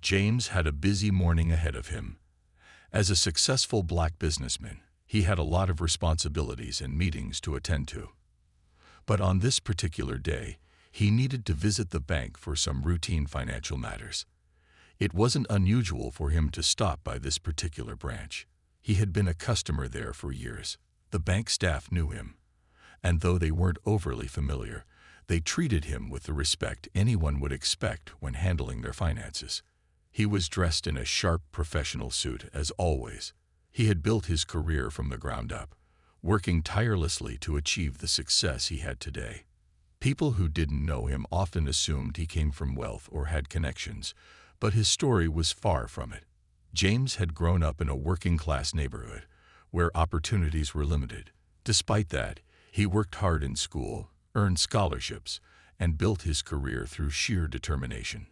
James had a busy morning ahead of him. As a successful black businessman, he had a lot of responsibilities and meetings to attend to. But on this particular day, he needed to visit the bank for some routine financial matters. It wasn't unusual for him to stop by this particular branch. He had been a customer there for years. The bank staff knew him, and though they weren't overly familiar, they treated him with the respect anyone would expect when handling their finances. He was dressed in a sharp professional suit, as always. He had built his career from the ground up, working tirelessly to achieve the success he had today. People who didn't know him often assumed he came from wealth or had connections, but his story was far from it. James had grown up in a working-class neighborhood, where opportunities were limited. Despite that, he worked hard in school, earned scholarships, and built his career through sheer determination.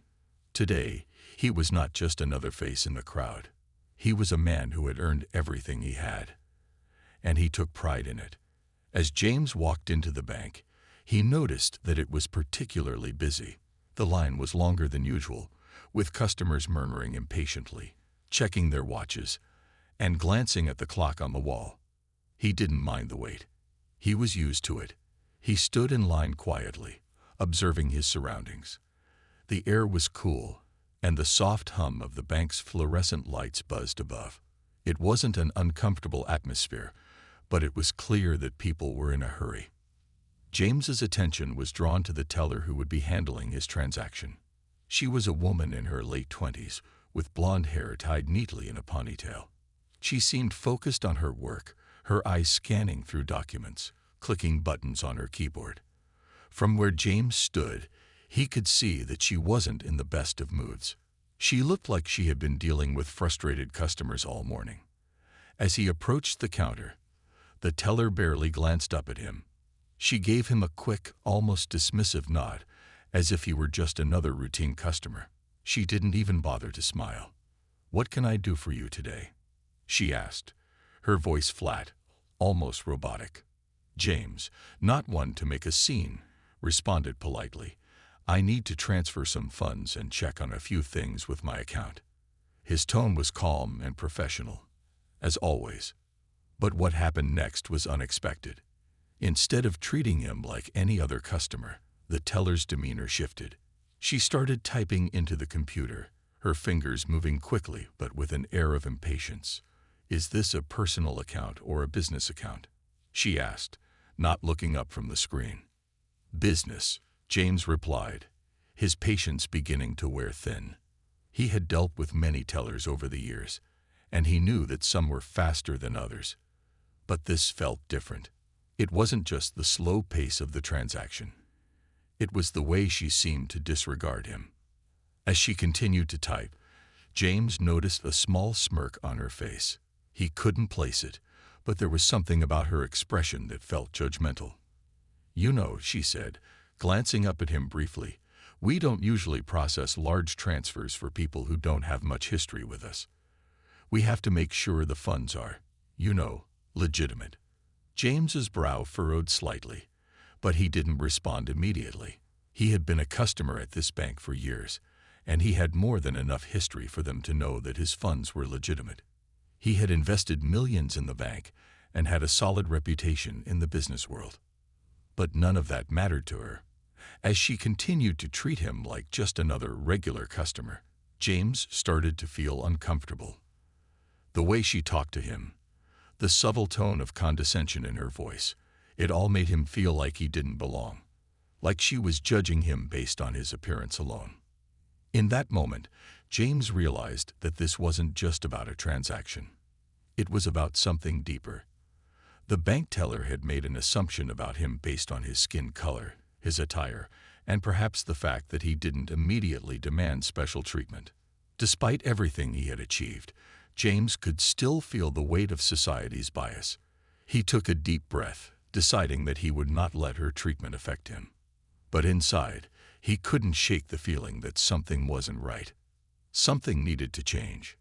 Today, he was not just another face in the crowd. He was a man who had earned everything he had, and he took pride in it. As James walked into the bank, he noticed that it was particularly busy. The line was longer than usual, with customers murmuring impatiently, checking their watches, and glancing at the clock on the wall. He didn't mind the wait. He was used to it. He stood in line quietly, observing his surroundings. The air was cool, and the soft hum of the bank's fluorescent lights buzzed above. It wasn't an uncomfortable atmosphere, but it was clear that people were in a hurry. James's attention was drawn to the teller who would be handling his transaction. She was a woman in her late 20s, with blonde hair tied neatly in a ponytail. She seemed focused on her work, her eyes scanning through documents, clicking buttons on her keyboard. From where James stood, he could see that she wasn't in the best of moods. She looked like she had been dealing with frustrated customers all morning. As he approached the counter, the teller barely glanced up at him. She gave him a quick, almost dismissive nod, as if he were just another routine customer. She didn't even bother to smile. "What can I do for you today?" she asked, her voice flat, almost robotic. James, not one to make a scene, responded politely, "I need to transfer some funds and check on a few things with my account." His tone was calm and professional, as always. But what happened next was unexpected. Instead of treating him like any other customer, the teller's demeanor shifted. She started typing into the computer, her fingers moving quickly but with an air of impatience. "Is this a personal account or a business account?" she asked, not looking up from the screen. "Business," James replied, his patience beginning to wear thin. He had dealt with many tellers over the years, and he knew that some were faster than others. But this felt different. It wasn't just the slow pace of the transaction. It was the way she seemed to disregard him. As she continued to type, James noticed a small smirk on her face. He couldn't place it, but there was something about her expression that felt judgmental. "You know," she said, glancing up at him briefly, "we don't usually process large transfers for people who don't have much history with us. We have to make sure the funds are, legitimate." James's brow furrowed slightly, but he didn't respond immediately. He had been a customer at this bank for years, and he had more than enough history for them to know that his funds were legitimate. He had invested millions in the bank and had a solid reputation in the business world. But none of that mattered to her. As she continued to treat him like just another regular customer, James started to feel uncomfortable. The way she talked to him, the subtle tone of condescension in her voice, it all made him feel like he didn't belong, like she was judging him based on his appearance alone. In that moment, James realized that this wasn't just about a transaction. It was about something deeper. The bank teller had made an assumption about him based on his skin color, his attire, and perhaps the fact that he didn't immediately demand special treatment. Despite everything he had achieved, James could still feel the weight of society's bias. He took a deep breath, deciding that he would not let her treatment affect him. But inside, he couldn't shake the feeling that something wasn't right. Something needed to change.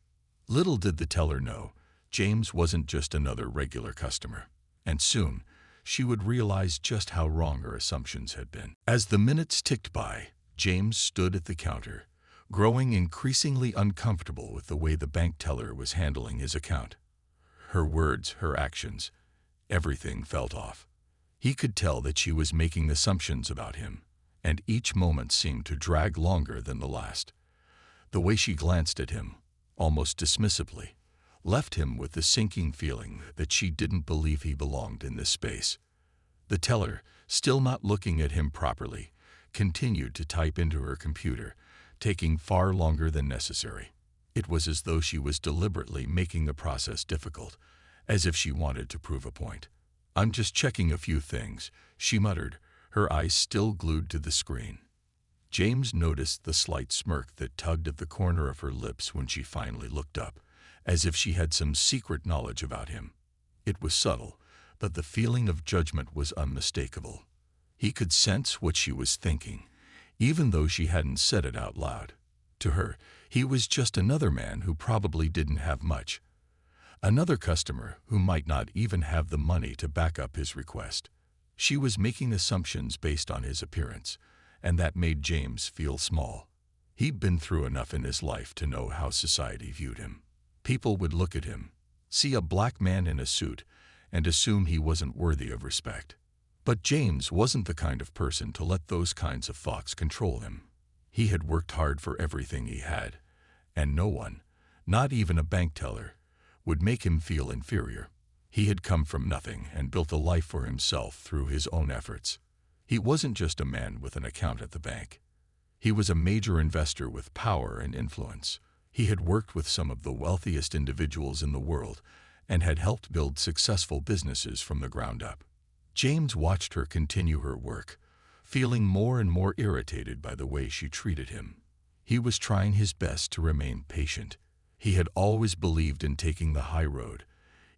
Little did the teller know, James wasn't just another regular customer. And soon, she would realize just how wrong her assumptions had been. As the minutes ticked by, James stood at the counter, growing increasingly uncomfortable with the way the bank teller was handling his account. Her words, her actions, everything felt off. He could tell that she was making assumptions about him, and each moment seemed to drag longer than the last. The way she glanced at him, almost dismissively, left him with the sinking feeling that she didn't believe he belonged in this space. The teller, still not looking at him properly, continued to type into her computer, taking far longer than necessary. It was as though she was deliberately making the process difficult, as if she wanted to prove a point. "I'm just checking a few things," she muttered, her eyes still glued to the screen. James noticed the slight smirk that tugged at the corner of her lips when she finally looked up, as if she had some secret knowledge about him. It was subtle, but the feeling of judgment was unmistakable. He could sense what she was thinking, even though she hadn't said it out loud. To her, he was just another man who probably didn't have much. Another customer who might not even have the money to back up his request. She was making assumptions based on his appearance, and that made James feel small. He'd been through enough in his life to know how society viewed him. People would look at him, see a black man in a suit, and assume he wasn't worthy of respect. But James wasn't the kind of person to let those kinds of thoughts control him. He had worked hard for everything he had, and no one, not even a bank teller, would make him feel inferior. He had come from nothing and built a life for himself through his own efforts. He wasn't just a man with an account at the bank. He was a major investor with power and influence. He had worked with some of the wealthiest individuals in the world and had helped build successful businesses from the ground up. James watched her continue her work, feeling more and more irritated by the way she treated him. He was trying his best to remain patient. He had always believed in taking the high road,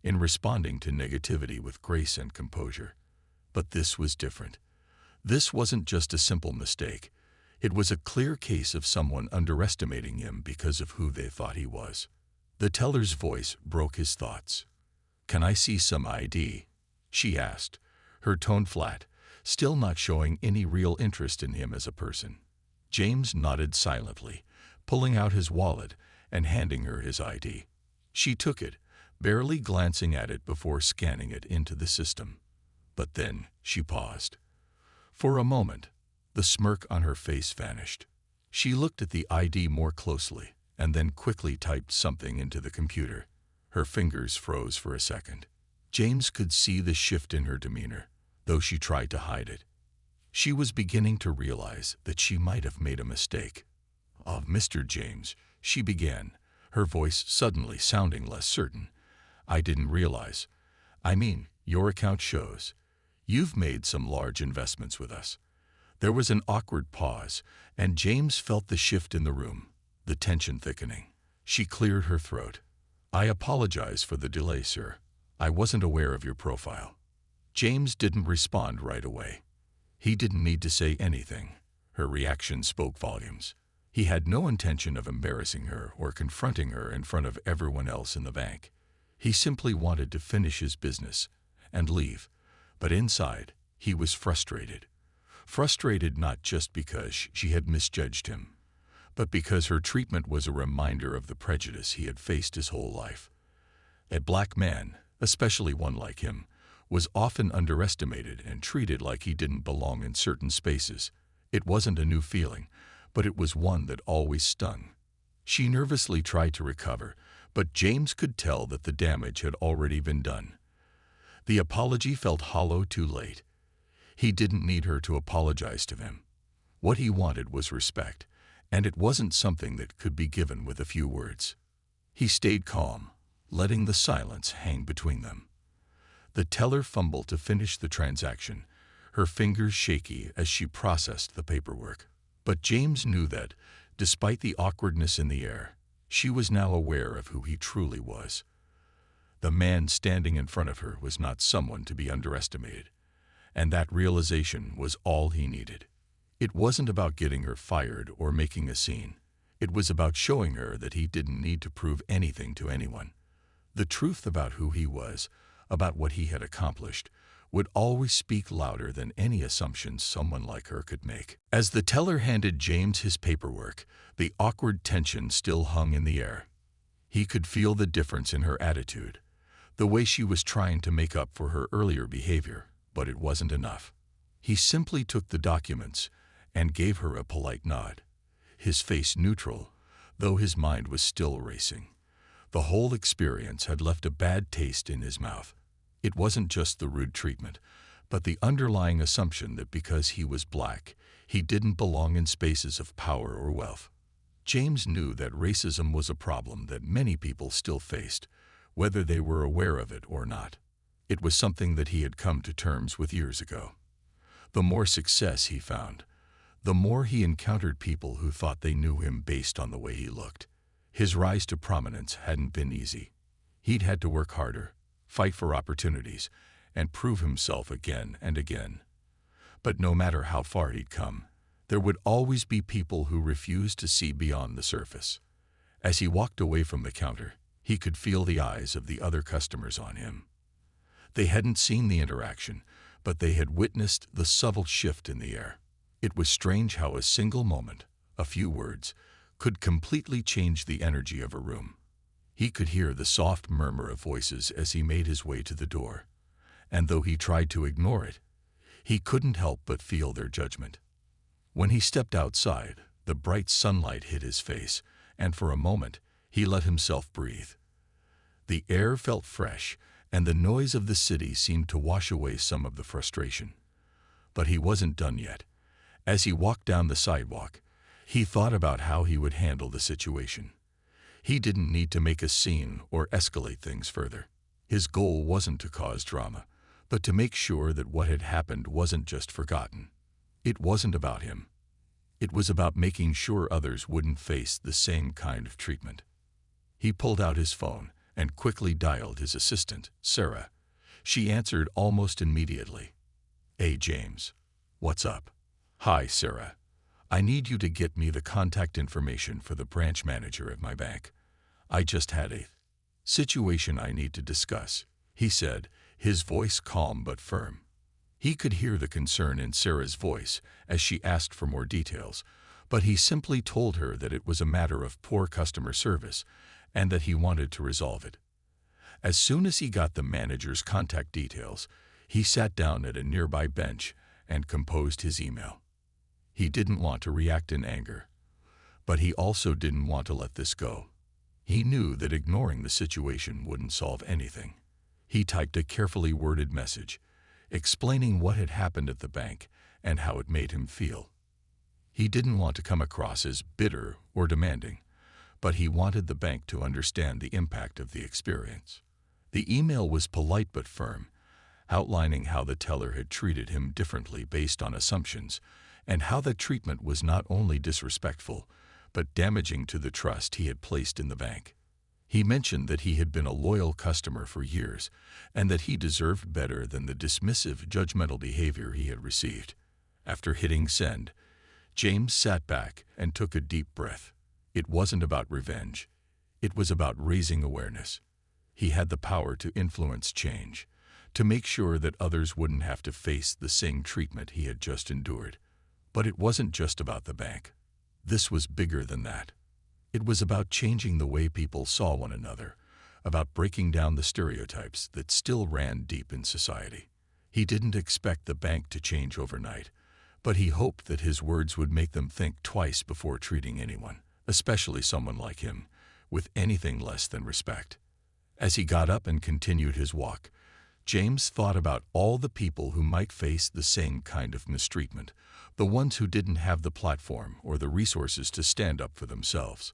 in responding to negativity with grace and composure. But this was different. This wasn't just a simple mistake. It was a clear case of someone underestimating him because of who they thought he was. The teller's voice broke his thoughts. "Can I see some ID?" she asked, her tone flat, still not showing any real interest in him as a person. James nodded silently, pulling out his wallet and handing her his ID. She took it, barely glancing at it before scanning it into the system. But then she paused. For a moment, the smirk on her face vanished. She looked at the ID more closely and then quickly typed something into the computer. Her fingers froze for a second. James could see the shift in her demeanor, though she tried to hide it. She was beginning to realize that she might have made a mistake. "Oh, Mr. James," she began, her voice suddenly sounding less certain. "I didn't realize. I mean, your account shows. You've made some large investments with us." There was an awkward pause, and James felt the shift in the room, the tension thickening. She cleared her throat. "I apologize for the delay, sir. I wasn't aware of your profile." James didn't respond right away. He didn't need to say anything. Her reaction spoke volumes. He had no intention of embarrassing her or confronting her in front of everyone else in the bank. He simply wanted to finish his business and leave. But inside, he was frustrated. Frustrated not just because she had misjudged him, but because her treatment was a reminder of the prejudice he had faced his whole life. A black man, especially one like him, was often underestimated and treated like he didn't belong in certain spaces. It wasn't a new feeling, but it was one that always stung. She nervously tried to recover, but James could tell that the damage had already been done. The apology felt hollow too late. He didn't need her to apologize to him. What he wanted was respect, and it wasn't something that could be given with a few words. He stayed calm, letting the silence hang between them. The teller fumbled to finish the transaction, her fingers shaky as she processed the paperwork. But James knew that, despite the awkwardness in the air, she was now aware of who he truly was. The man standing in front of her was not someone to be underestimated, and that realization was all he needed. It wasn't about getting her fired or making a scene. It was about showing her that he didn't need to prove anything to anyone. The truth about who he was, about what he had accomplished, would always speak louder than any assumptions someone like her could make. As the teller handed James his paperwork, the awkward tension still hung in the air. He could feel the difference in her attitude, the way she was trying to make up for her earlier behavior, but it wasn't enough. He simply took the documents and gave her a polite nod, his face neutral, though his mind was still racing. The whole experience had left a bad taste in his mouth. It wasn't just the rude treatment, but the underlying assumption that because he was black, he didn't belong in spaces of power or wealth. James knew that racism was a problem that many people still faced, whether they were aware of it or not. It was something that he had come to terms with years ago. The more success he found, the more he encountered people who thought they knew him based on the way he looked. His rise to prominence hadn't been easy. He'd had to work harder, fight for opportunities, and prove himself again and again. But no matter how far he'd come, there would always be people who refused to see beyond the surface. As he walked away from the counter, he could feel the eyes of the other customers on him. They hadn't seen the interaction, but they had witnessed the subtle shift in the air. It was strange how a single moment, a few words, could completely change the energy of a room. He could hear the soft murmur of voices as he made his way to the door, and though he tried to ignore it, he couldn't help but feel their judgment. When he stepped outside, the bright sunlight hit his face, and for a moment, he let himself breathe. The air felt fresh, and the noise of the city seemed to wash away some of the frustration. But he wasn't done yet. As he walked down the sidewalk, he thought about how he would handle the situation. He didn't need to make a scene or escalate things further. His goal wasn't to cause drama, but to make sure that what had happened wasn't just forgotten. It wasn't about him. It was about making sure others wouldn't face the same kind of treatment. He pulled out his phone and quickly dialed his assistant, Sarah. She answered almost immediately. "Hey, James. What's up?" "Hi, Sarah. I need you to get me the contact information for the branch manager at my bank. I just had a situation I need to discuss," he said, his voice calm but firm. He could hear the concern in Sarah's voice as she asked for more details, but he simply told her that it was a matter of poor customer service and that he wanted to resolve it. As soon as he got the manager's contact details, he sat down at a nearby bench and composed his email. He didn't want to react in anger, but he also didn't want to let this go. He knew that ignoring the situation wouldn't solve anything. He typed a carefully worded message, explaining what had happened at the bank and how it made him feel. He didn't want to come across as bitter or demanding, but he wanted the bank to understand the impact of the experience. The email was polite but firm, outlining how the teller had treated him differently based on assumptions, and how that treatment was not only disrespectful, but damaging to the trust he had placed in the bank. He mentioned that he had been a loyal customer for years, and that he deserved better than the dismissive, judgmental behavior he had received. After hitting send, James sat back and took a deep breath. It wasn't about revenge. It was about raising awareness. He had the power to influence change, to make sure that others wouldn't have to face the same treatment he had just endured. But it wasn't just about the bank. This was bigger than that. It was about changing the way people saw one another, about breaking down the stereotypes that still ran deep in society. He didn't expect the bank to change overnight, but he hoped that his words would make them think twice before treating anyone, especially someone like him, with anything less than respect. As he got up and continued his walk, James thought about all the people who might face the same kind of mistreatment, the ones who didn't have the platform or the resources to stand up for themselves.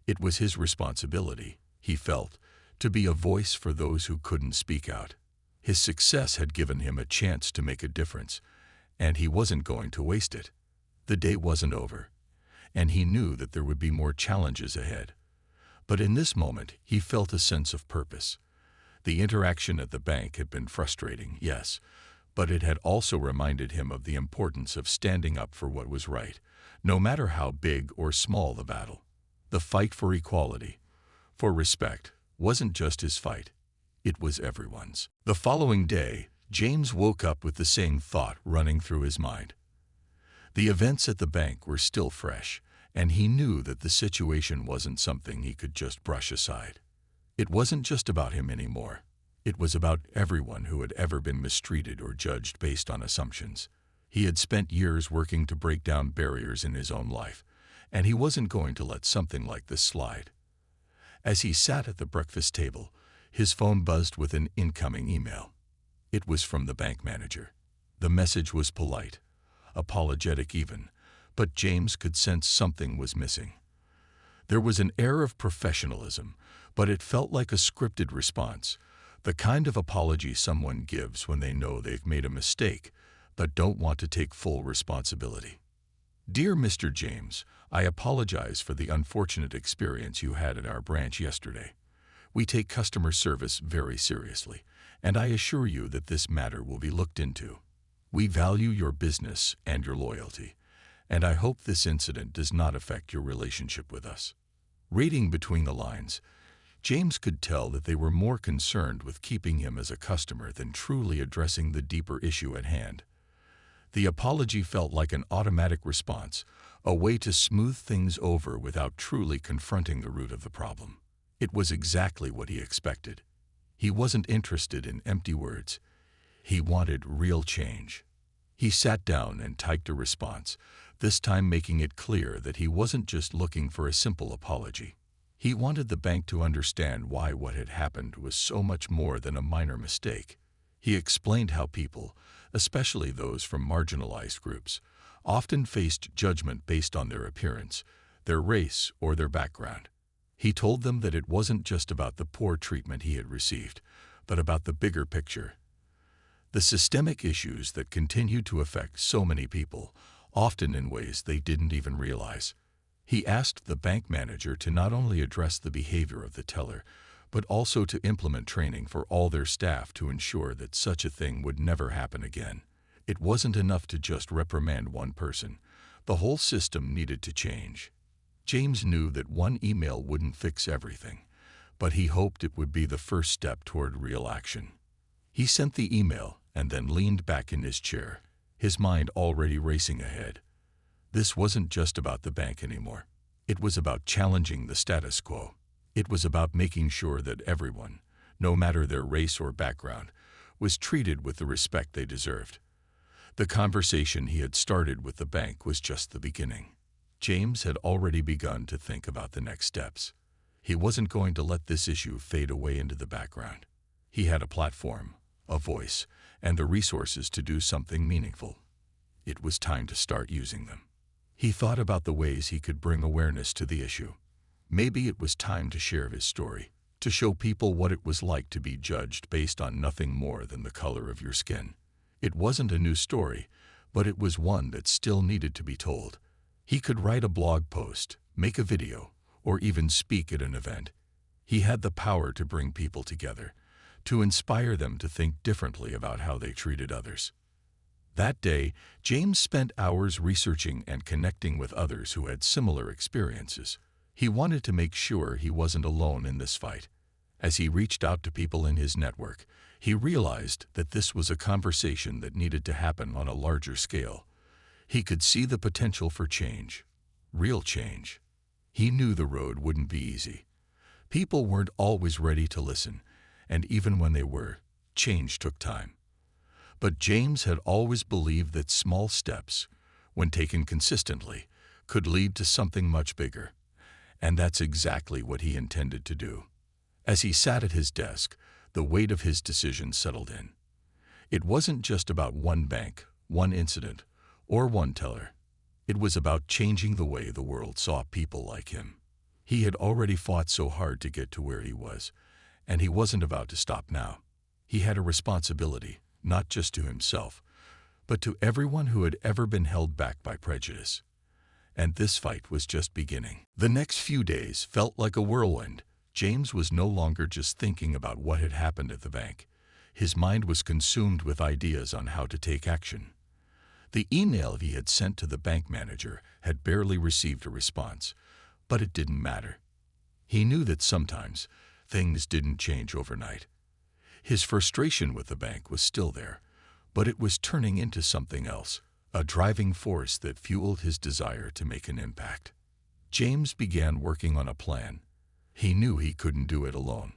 It was his responsibility, he felt, to be a voice for those who couldn't speak out. His success had given him a chance to make a difference, and he wasn't going to waste it. The day wasn't over, and he knew that there would be more challenges ahead. But in this moment, he felt a sense of purpose. The interaction at the bank had been frustrating, yes, but it had also reminded him of the importance of standing up for what was right, no matter how big or small the battle. The fight for equality, for respect, wasn't just his fight. It was everyone's. The following day, James woke up with the same thought running through his mind. The events at the bank were still fresh, and he knew that the situation wasn't something he could just brush aside. It wasn't just about him anymore. It was about everyone who had ever been mistreated or judged based on assumptions. He had spent years working to break down barriers in his own life, and he wasn't going to let something like this slide. As he sat at the breakfast table, his phone buzzed with an incoming email. It was from the bank manager. The message was polite, apologetic even, but James could sense something was missing. There was an air of professionalism, but it felt like a scripted response, the kind of apology someone gives when they know they've made a mistake but don't want to take full responsibility. Dear Mr. James, I apologize for the unfortunate experience you had at our branch yesterday. We take customer service very seriously, and I assure you that this matter will be looked into. We value your business and your loyalty, and I hope this incident does not affect your relationship with us. Reading between the lines, James could tell that they were more concerned with keeping him as a customer than truly addressing the deeper issue at hand. The apology felt like an automatic response, a way to smooth things over without truly confronting the root of the problem. It was exactly what he expected. He wasn't interested in empty words. He wanted real change. He sat down and typed a response, this time making it clear that he wasn't just looking for a simple apology. He wanted the bank to understand why what had happened was so much more than a minor mistake. He explained how people, especially those from marginalized groups, often faced judgment based on their appearance, their race, or their background. He told them that it wasn't just about the poor treatment he had received, but about the bigger picture. The systemic issues that continued to affect so many people, often in ways they didn't even realize. He asked the bank manager to not only address the behavior of the teller, but also to implement training for all their staff to ensure that such a thing would never happen again. It wasn't enough to just reprimand one person. The whole system needed to change. James knew that one email wouldn't fix everything, but he hoped it would be the first step toward real action. He sent the email and then leaned back in his chair, his mind already racing ahead. This wasn't just about the bank anymore. It was about challenging the status quo. It was about making sure that everyone, no matter their race or background, was treated with the respect they deserved. The conversation he had started with the bank was just the beginning. James had already begun to think about the next steps. He wasn't going to let this issue fade away into the background. He had a platform, a voice, and the resources to do something meaningful. It was time to start using them. He thought about the ways he could bring awareness to the issue. Maybe it was time to share his story, to show people what it was like to be judged based on nothing more than the color of your skin. It wasn't a new story, but it was one that still needed to be told. He could write a blog post, make a video, or even speak at an event. He had the power to bring people together, to inspire them to think differently about how they treated others. That day, James spent hours researching and connecting with others who had similar experiences. He wanted to make sure he wasn't alone in this fight. As he reached out to people in his network, he realized that this was a conversation that needed to happen on a larger scale. He could see the potential for change, real change. He knew the road wouldn't be easy. People weren't always ready to listen, and even when they were, change took time. But James had always believed that small steps, when taken consistently, could lead to something much bigger. And that's exactly what he intended to do. As he sat at his desk, the weight of his decision settled in. It wasn't just about one bank, one incident, or one teller. It was about changing the way the world saw people like him. He had already fought so hard to get to where he was, and he wasn't about to stop now. He had a responsibility, not just to himself, but to everyone who had ever been held back by prejudice. And this fight was just beginning. The next few days felt like a whirlwind. James was no longer just thinking about what had happened at the bank. His mind was consumed with ideas on how to take action. The email he had sent to the bank manager had barely received a response, but it didn't matter. He knew that sometimes things didn't change overnight. His frustration with the bank was still there, but it was turning into something else, a driving force that fueled his desire to make an impact. James began working on a plan. He knew he couldn't do it alone,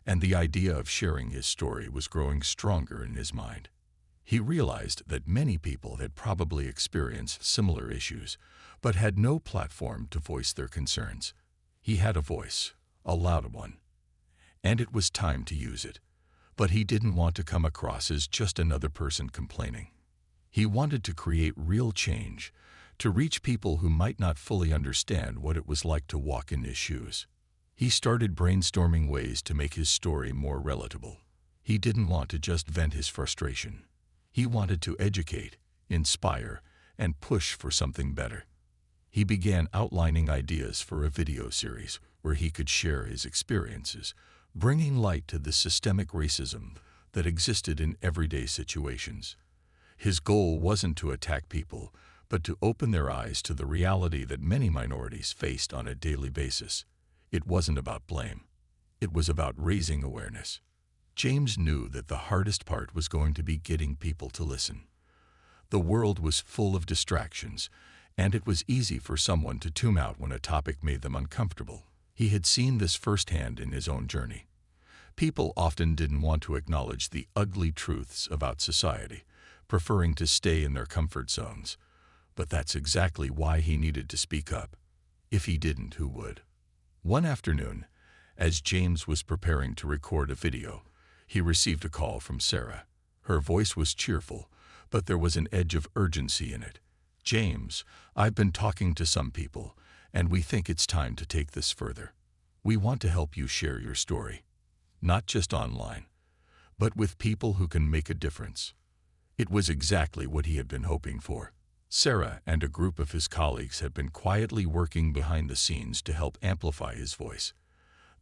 and the idea of sharing his story was growing stronger in his mind. He realized that many people had probably experienced similar issues, but had no platform to voice their concerns. He had a voice, a loud one, and it was time to use it. But he didn't want to come across as just another person complaining. He wanted to create real change, to reach people who might not fully understand what it was like to walk in his shoes. He started brainstorming ways to make his story more relatable. He didn't want to just vent his frustration. He wanted to educate, inspire, and push for something better. He began outlining ideas for a video series where he could share his experiences, bringing light to the systemic racism that existed in everyday situations. His goal wasn't to attack people, but to open their eyes to the reality that many minorities faced on a daily basis. It wasn't about blame. It was about raising awareness. James knew that the hardest part was going to be getting people to listen. The world was full of distractions, and it was easy for someone to tune out when a topic made them uncomfortable. He had seen this firsthand in his own journey. People often didn't want to acknowledge the ugly truths about society, preferring to stay in their comfort zones. But that's exactly why he needed to speak up. If he didn't, who would? One afternoon, as James was preparing to record a video, he received a call from Sarah. Her voice was cheerful, but there was an edge of urgency in it. "James, I've been talking to some people, and we think it's time to take this further. We want to help you share your story, not just online, but with people who can make a difference." It was exactly what he had been hoping for. Sarah and a group of his colleagues had been quietly working behind the scenes to help amplify his voice.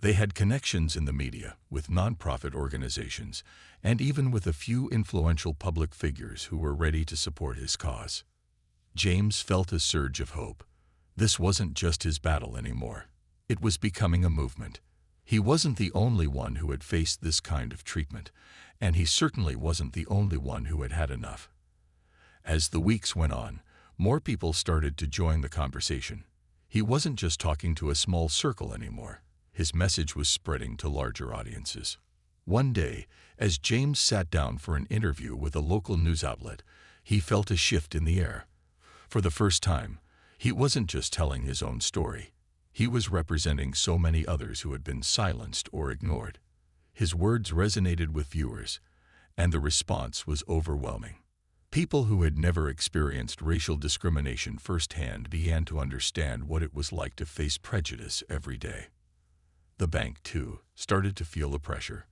They had connections in the media, with nonprofit organizations, and even with a few influential public figures who were ready to support his cause. James felt a surge of hope. This wasn't just his battle anymore. It was becoming a movement. He wasn't the only one who had faced this kind of treatment, and he certainly wasn't the only one who had had enough. As the weeks went on, more people started to join the conversation. He wasn't just talking to a small circle anymore. His message was spreading to larger audiences. One day, as James sat down for an interview with a local news outlet, he felt a shift in the air. For the first time, he wasn't just telling his own story. He was representing so many others who had been silenced or ignored. His words resonated with viewers, and the response was overwhelming. People who had never experienced racial discrimination firsthand began to understand what it was like to face prejudice every day. The bank, too, started to feel the pressure.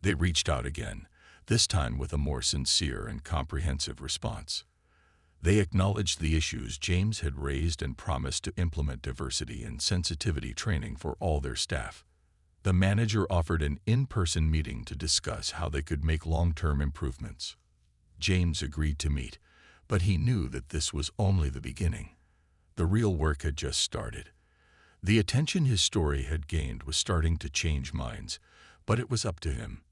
They reached out again, this time with a more sincere and comprehensive response. They acknowledged the issues James had raised and promised to implement diversity and sensitivity training for all their staff. The manager offered an in-person meeting to discuss how they could make long-term improvements. James agreed to meet, but he knew that this was only the beginning. The real work had just started. The attention his story had gained was starting to change minds, but it was up to him,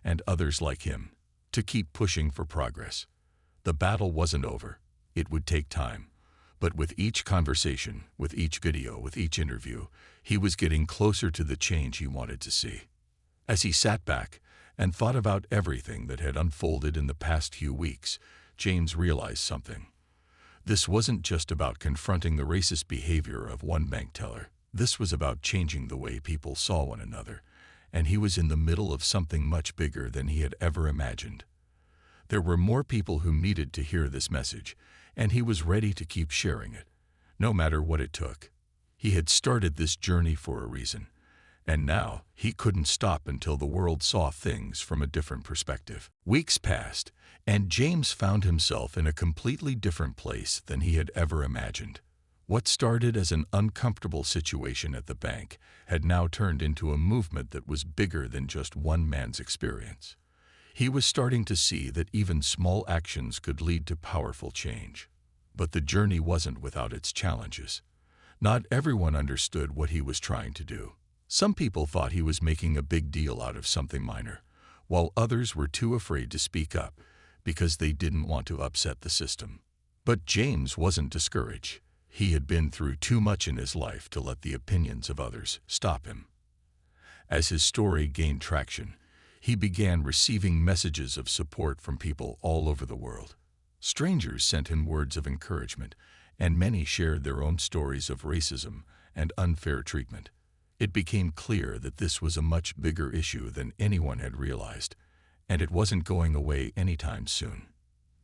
and others like him, to keep pushing for progress. The battle wasn't over. It would take time. But with each conversation, with each video, with each interview, he was getting closer to the change he wanted to see. As he sat back and thought about everything that had unfolded in the past few weeks, James realized something. This wasn't just about confronting the racist behavior of one bank teller. This was about changing the way people saw one another, and he was in the middle of something much bigger than he had ever imagined. There were more people who needed to hear this message, and he was ready to keep sharing it, no matter what it took. He had started this journey for a reason, and now he couldn't stop until the world saw things from a different perspective. Weeks passed, and James found himself in a completely different place than he had ever imagined. What started as an uncomfortable situation at the bank had now turned into a movement that was bigger than just one man's experience. He was starting to see that even small actions could lead to powerful change. But the journey wasn't without its challenges. Not everyone understood what he was trying to do. Some people thought he was making a big deal out of something minor, while others were too afraid to speak up because they didn't want to upset the system. But James wasn't discouraged. He had been through too much in his life to let the opinions of others stop him. As his story gained traction, he began receiving messages of support from people all over the world. Strangers sent him words of encouragement, and many shared their own stories of racism and unfair treatment. It became clear that this was a much bigger issue than anyone had realized, and it wasn't going away anytime soon.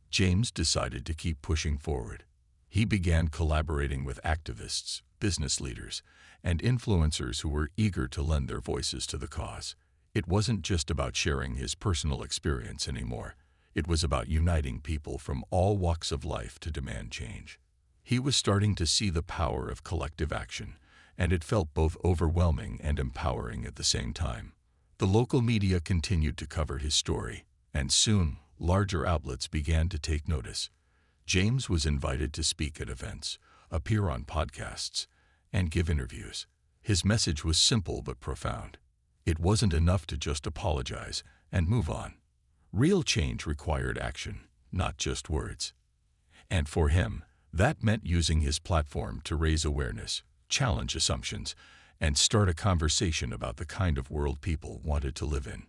James decided to keep pushing forward. He began collaborating with activists, business leaders, and influencers who were eager to lend their voices to the cause. It wasn't just about sharing his personal experience anymore. It was about uniting people from all walks of life to demand change. He was starting to see the power of collective action, and it felt both overwhelming and empowering at the same time. The local media continued to cover his story, and soon, larger outlets began to take notice. James was invited to speak at events, appear on podcasts, and give interviews. His message was simple but profound. It wasn't enough to just apologize and move on. Real change required action, not just words. And for him, that meant using his platform to raise awareness, challenge assumptions, and start a conversation about the kind of world people wanted to live in.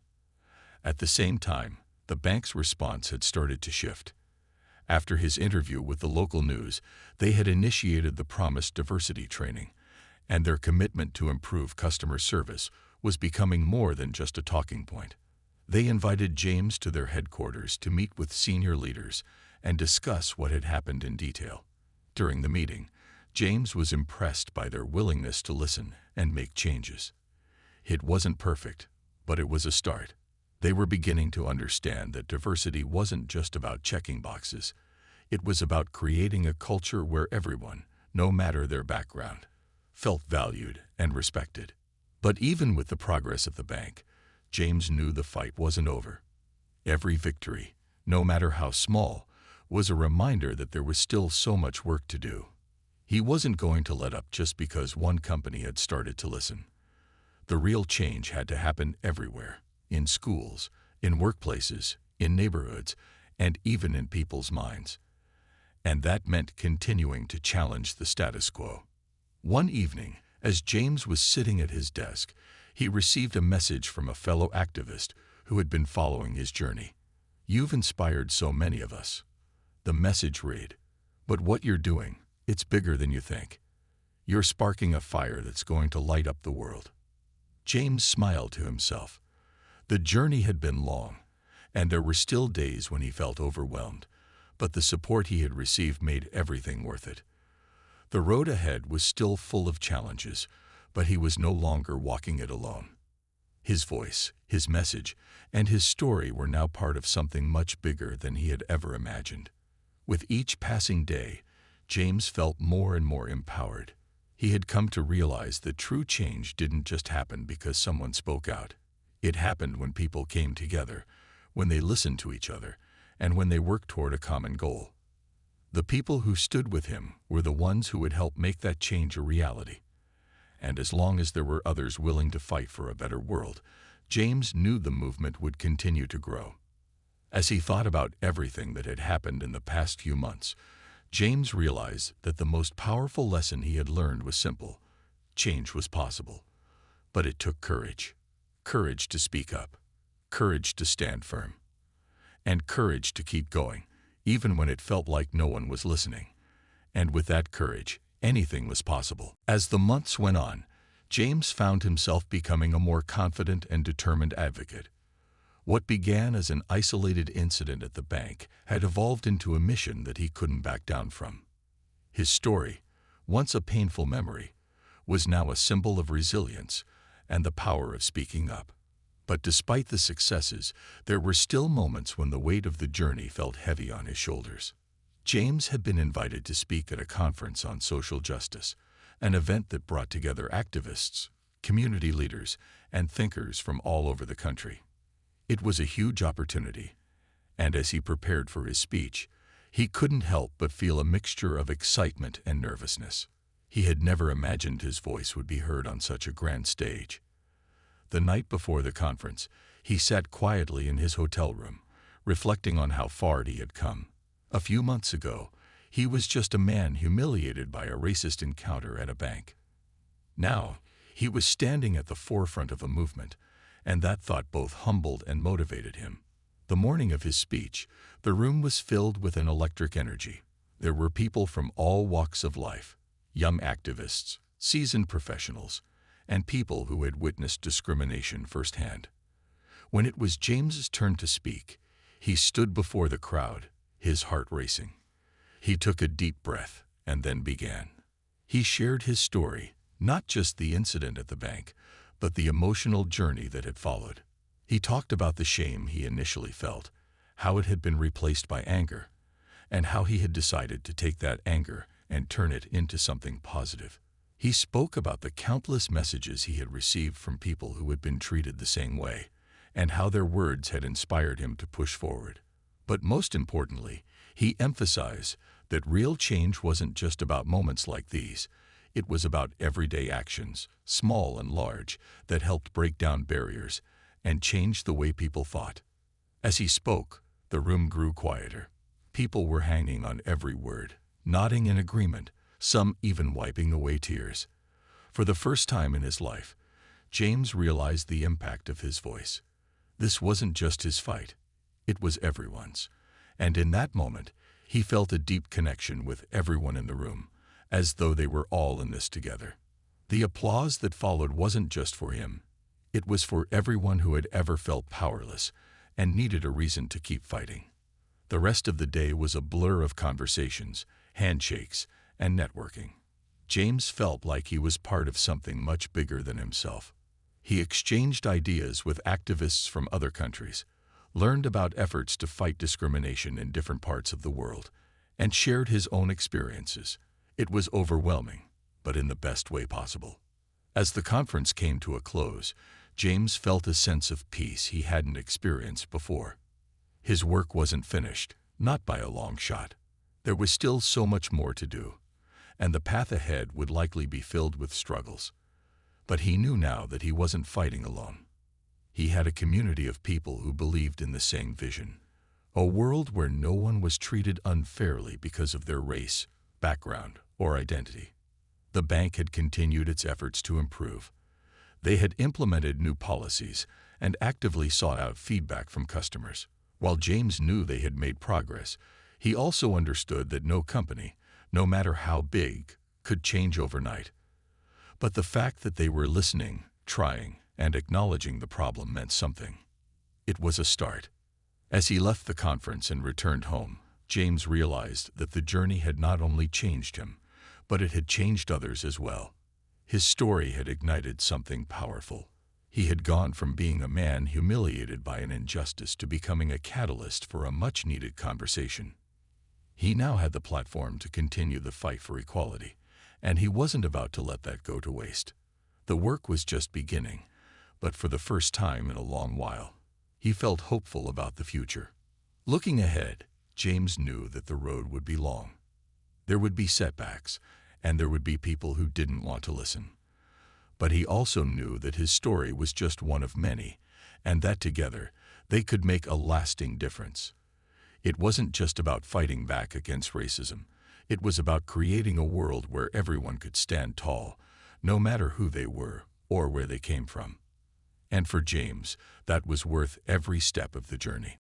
At the same time, the bank's response had started to shift. After his interview with the local news, they had initiated the promised diversity training, and their commitment to improve customer service was becoming more than just a talking point. They invited James to their headquarters to meet with senior leaders and discuss what had happened in detail. During the meeting, James was impressed by their willingness to listen and make changes. It wasn't perfect, but it was a start. They were beginning to understand that diversity wasn't just about checking boxes. It was about creating a culture where everyone, no matter their background, felt valued and respected. But even with the progress of the bank, James knew the fight wasn't over. Every victory, no matter how small, was a reminder that there was still so much work to do. He wasn't going to let up just because one company had started to listen. The real change had to happen everywhere, in schools, in workplaces, in neighborhoods, and even in people's minds. And that meant continuing to challenge the status quo. One evening, as James was sitting at his desk, he received a message from a fellow activist who had been following his journey. "You've inspired so many of us." The message read, "But what you're doing, it's bigger than you think. You're sparking a fire that's going to light up the world." James smiled to himself. The journey had been long, and there were still days when he felt overwhelmed, but the support he had received made everything worth it. The road ahead was still full of challenges, but he was no longer walking it alone. His voice, his message, and his story were now part of something much bigger than he had ever imagined. With each passing day, James felt more and more empowered. He had come to realize that true change didn't just happen because someone spoke out. It happened when people came together, when they listened to each other, and when they worked toward a common goal. The people who stood with him were the ones who would help make that change a reality. And as long as there were others willing to fight for a better world, James knew the movement would continue to grow. As he thought about everything that had happened in the past few months, James realized that the most powerful lesson he had learned was simple. Change was possible, but it took courage. Courage to speak up, courage to stand firm, and courage to keep going, even when it felt like no one was listening. And with that courage, anything was possible. As the months went on, James found himself becoming a more confident and determined advocate. What began as an isolated incident at the bank had evolved into a mission that he couldn't back down from. His story, once a painful memory, was now a symbol of resilience and the power of speaking up. But despite the successes, there were still moments when the weight of the journey felt heavy on his shoulders. James had been invited to speak at a conference on social justice, an event that brought together activists, community leaders, and thinkers from all over the country. It was a huge opportunity, and as he prepared for his speech, he couldn't help but feel a mixture of excitement and nervousness. He had never imagined his voice would be heard on such a grand stage. The night before the conference, He sat quietly in his hotel room, reflecting on how far he had come. A few months ago, he was just a man humiliated by a racist encounter at a bank. Now, he was standing at the forefront of a movement, and that thought both humbled and motivated him. The morning of his speech, the room was filled with an electric energy. There were people from all walks of life, young activists, seasoned professionals, and people who had witnessed discrimination firsthand. When it was James's turn to speak, he stood before the crowd, his heart racing. He took a deep breath and then began. He shared his story, not just the incident at the bank, but the emotional journey that had followed. He talked about the shame he initially felt, how it had been replaced by anger, and how he had decided to take that anger and turn it into something positive. He spoke about the countless messages he had received from people who had been treated the same way, and how their words had inspired him to push forward. But most importantly, he emphasized that real change wasn't just about moments like these. It was about everyday actions, small and large, that helped break down barriers and change the way people thought. As he spoke, the room grew quieter. People were hanging on every word, nodding in agreement, some even wiping away tears. For the first time in his life, James realized the impact of his voice. This wasn't just his fight, it was everyone's. And in that moment, he felt a deep connection with everyone in the room, as though they were all in this together. The applause that followed wasn't just for him. It was for everyone who had ever felt powerless and needed a reason to keep fighting. The rest of the day was a blur of conversations, handshakes, and networking. James felt like he was part of something much bigger than himself. He exchanged ideas with activists from other countries, learned about efforts to fight discrimination in different parts of the world, and shared his own experiences. It was overwhelming, but in the best way possible. As the conference came to a close, James felt a sense of peace he hadn't experienced before. His work wasn't finished, not by a long shot. There was still so much more to do, and the path ahead would likely be filled with struggles. But he knew now that he wasn't fighting alone. He had a community of people who believed in the same vision, a world where no one was treated unfairly because of their race, background, or identity. The bank had continued its efforts to improve. They had implemented new policies and actively sought out feedback from customers. While James knew they had made progress, he also understood that no company, no matter how big, could change overnight. But the fact that they were listening, trying, and acknowledging the problem meant something. It was a start. As he left the conference and returned home, James realized that the journey had not only changed him, but it had changed others as well. His story had ignited something powerful. He had gone from being a man humiliated by an injustice to becoming a catalyst for a much-needed conversation. He now had the platform to continue the fight for equality, and he wasn't about to let that go to waste. The work was just beginning, but for the first time in a long while, he felt hopeful about the future. Looking ahead, James knew that the road would be long. There would be setbacks, and there would be people who didn't want to listen. But he also knew that his story was just one of many, and that together, they could make a lasting difference. It wasn't just about fighting back against racism. It was about creating a world where everyone could stand tall, no matter who they were or where they came from. And for James, that was worth every step of the journey.